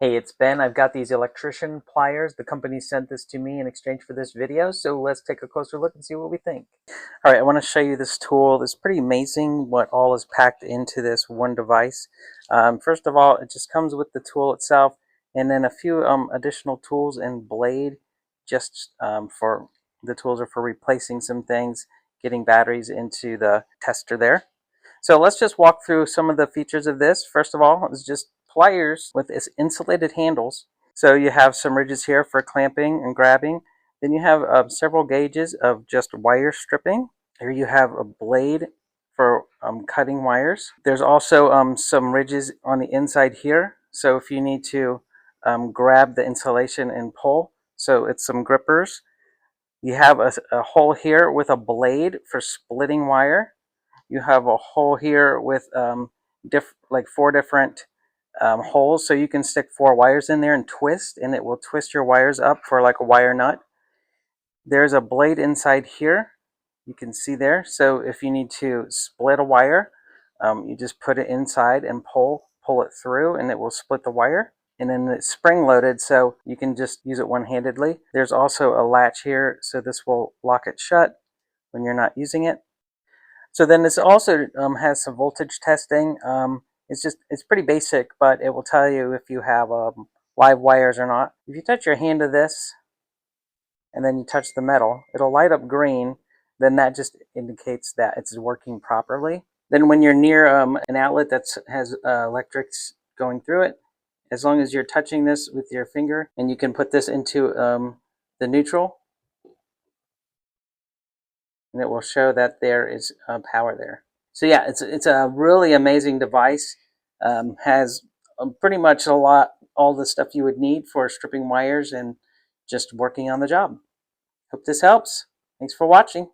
Hey, it's Ben. I've got these Electrician pliers. The company sent this to me in exchange for this video, so let's take a closer look and see what we think. All right, I want to show you this tool. It's pretty amazing what all is packed into this one device. First of all, it just comes with the tool itself, and then a few additional tools and blade. Just for the tools are for replacing some things, getting batteries into the tester there. So let's just walk through some of the features of this. First of all, it's just pliers with its insulated handles. So you have some ridges here for clamping and grabbing. Then you have several gauges of just wire stripping. Here you have a blade for cutting wires. There's also some ridges on the inside here. So if you need to grab the insulation and pull, so it's some grippers. You have a hole here with a blade for splitting wire. You have a hole here with like 4 different holes, so you can stick 4 wires in there and twist, and it will twist your wires up for like a wire nut. There's a blade inside here, you can see there. So if you need to split a wire, you just put it inside and pull it through, and it will split the wire. And then it's spring loaded, so you can just use it one-handedly. There's also a latch here, so this will lock it shut when you're not using it. So then this also has some voltage testing. It's pretty basic, but it will tell you if you have live wires or not. If you touch your hand to this and then you touch the metal, it'll light up green. Then that just indicates that it's working properly. Then when you're near an outlet that has electrics going through it, as long as you're touching this with your finger, and you can put this into the neutral, and it will show that there is power there. So yeah, it's a really amazing device. Has pretty much all the stuff you would need for stripping wires and just working on the job. Hope this helps. Thanks for watching.